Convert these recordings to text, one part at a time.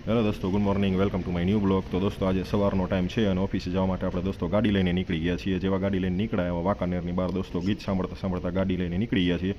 Hello દોસ્તો, good morning, welcome to my new blog. તો દોસ્તો આજે સવારનો ટાઈમ છે અને ઓફિસે જવા માટે આપણે દોસ્તો ગાડી લઈને નીકળી ગયા છીએ. જેવા ગાડી લઈને નીકળ્યા એવા વાંકાનેરની બહાર દોસ્તો ગીત સાંભળતા સાંભળતા ગાડી લઈને નીકળી ગયા છીએ.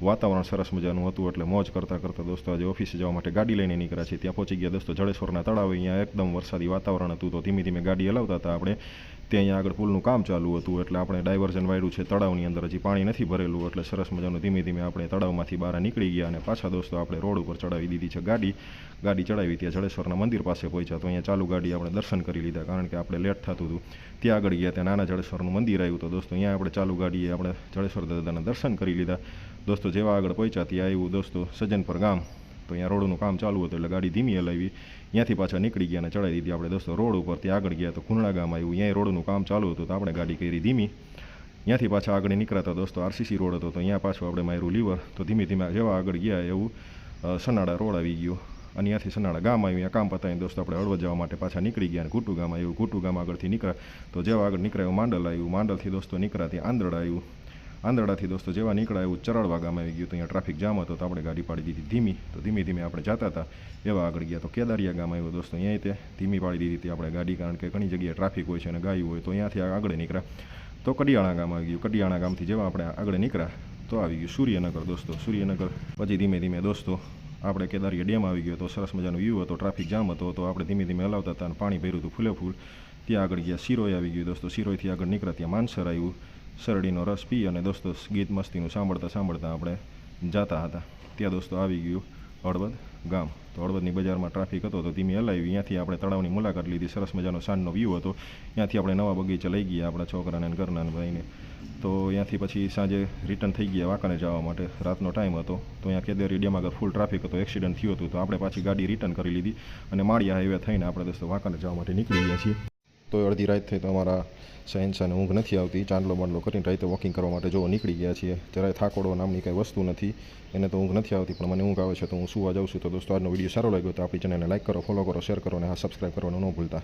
વાતાવરણ સરસ મજાનું હતું એટલે મોજ કરતાં કરતાં દોસ્તો આજે ઓફિસે જવા માટે ગાડી લઈને નીકળ્યા છીએ. ત્યાં પહોંચી ગયા દોસ્તો જડેશ્વરના તળાવે. અહીંયા એકદમ વરસાદી વાતાવરણ હતું તો ધીમે ધીમે ગાડી હલાવતા હતા આપણે. ત્યાં અહીંયા આગળ પુલનું કામ ચાલુ હતું એટલે આપણે ડાયવર્ઝન વાળ્યું છે તળાવની અંદર, હજી પાણી નથી ભરેલું એટલે સરસ મજાનું ધીમે ધીમે આપણે તળાવમાંથી બહાર નીકળી ગયા અને પાછા દોસ્તો આપણે રોડ ઉપર ચડાવી દીધી છે ગાડી ચડાવી ત્યાં જડેશ્વરના મંદિર પાસે પહોંચ્યા તો અહીંયા ચાલુ ગાડી આપણે દર્શન કરી લીધા કારણ કે આપણે લેટ થતું હતું. ત્યાં આગળ ગયા ત્યાં નાના જડેશ્વરનું મંદિર આવ્યું તો દોસ્તો અહીંયા આપણે ચાલુ ગાડીએ આપણે જડેશ્વર દાદાના દર્શન કરી લીધા. દોસ્તો જેવા આગળ પહોંચ્યા ત્યાં આવ્યું દોસ્તો સજ્જનપર ગામ. તો અહીંયા રોડનું કામ ચાલુ હતું એટલે ગાડી ધીમી હલાવી ત્યાંથી પાછા નીકળી ગયા અને ચડાવી દીધી આપણે દોસ્તો રોડ ઉપર. ત્યાં આગળ ગયા તો કુંડળા ગામ આવ્યું, અહીંયા રોડનું કામ ચાલુ હતું તો આપણે ગાડી કરી ધીમી. ત્યાંથી પાછા આગળ નીકળ્યા દોસ્તો આરસીસી રોડ હતો તો અહીંયા પાછું આપણે માર્યું લીવર. તો ધીમે ધીમે જેવા આગળ ગયા એવું સનાડા રોડ આવી ગયો અને ત્યાંથી સનાડા ગામ આવ્યું. અહીંયા કામ પતાવીને દોસ્તો આપણે હળવદ જવા માટે પાછા નીકળી ગયા અને કુટુ ગામ આવ્યું. કુટુ ગામ આગળથી નીકળ્યા તો જેવા આગળ નીકળ્યા માંડલ આવ્યું. માંડલથી દોસ્તો નીકળ્યા ત્યાં આંધળા આવ્યું. આંધળાથી દોસ્તો જેવા નીકળ્યા એવું ચરળવા ગામ આવી ગયું તો અહીંયા ટ્રાફિક જામ હતો તો આપણે ગાડી પાડી દીધી ધીમી. તો ધીમે ધીમે આપણે જતા હતા એવા આગળ ગયા તો કેદારિયા ગામ આવ્યું દોસ્તો. અહીંયા તે ધીમી પાડી દીધી હતી આપણે ગાડી કારણ કે ઘણી જગ્યાએ ટ્રાફિક હોય છે અને ગાયું હોય તો અહીંયાથી આગળ નીકળ્યા તો કડિયાણા ગામ આવી ગયું. કડિયાણા ગામથી જેવા આપણે આગળ નીકળ્યા તો આવી ગયું સૂર્યનગર દોસ્તો. સૂર્યનગર પછી ધીમે ધીમે દોસ્તો આપણે કેદારિયા ડેમ આવી ગયો તો સરસ મજાનો વ્યૂ હતો, ટ્રાફિક જામ હતો તો આપણે ધીમે ધીમે હલાવતા હતા અને પાણી ભર્યું હતું ફૂલે ફૂલ. ત્યાં આગળ ગયા સિરોય આવી ગયું દોસ્તો. સિરોયથી આગળ નીકળ્યા ત્યાં માનસર આવ્યું. શરડીનો રસ પી અને દોસ્તો ગીત મસ્તીનું સાંભળતા સાંભળતા આપણે જતા હતા. ત્યાં દોસ્તો આવી ગયું હળવદ ગામ. તો હળવદની બજારમાં ટ્રાફિક હતો તો ધીમી હલાવી. ત્યાંથી આપણે તળાવની મુલાકાત લીધી. સરસ મજાનો સાંજનો વ્યૂ હતો. ત્યાંથી આપણે નવા બગીચા લઈ ગયા આપણા છોકરાને અને ઘરના ભાઈને. તો ત્યાંથી પછી સાંજે રિટર્ન થઈ ગયા વાંકાનેર જવા માટે. રાતનો ટાઈમ હતો તો અહીંયા કેદારી ડેમ આગળ ફૂલ ટ્રાફિક હતો, એક્સિડન્ટ થયું હતું તો આપણે પાછી ગાડી રિટર્ન કરી લીધી અને માળિયા હાઈવે થઈને આપણે દોસ્તો વાંકાનેર જવા માટે નીકળી ગયા છીએ. તો અડધી રાત થઈ તો અમારા સહેનશાને ઊંઘ નથી આવતી. ચાંદલો બાંડલો કરીને રાતે વોકિંગ કરવા માટે જો નીકળી ગયા છીએ. જરાય થાકોડો નામની કાંઈ વસ્તુ નથી, એને તો ઊંઘ નથી આવતી પણ મને ઊંઘ આવે છે તો હું સુવા જાઉં છું. તો દોસ્તો આજનો વિડીયો સારો લાગ્યો તો આપણી ચેનલને લાઈક કરો, ફોલો કરો, શેર કરો અને હા સબસ્ક્રાઈબ કરવાનું ન ભૂલતા.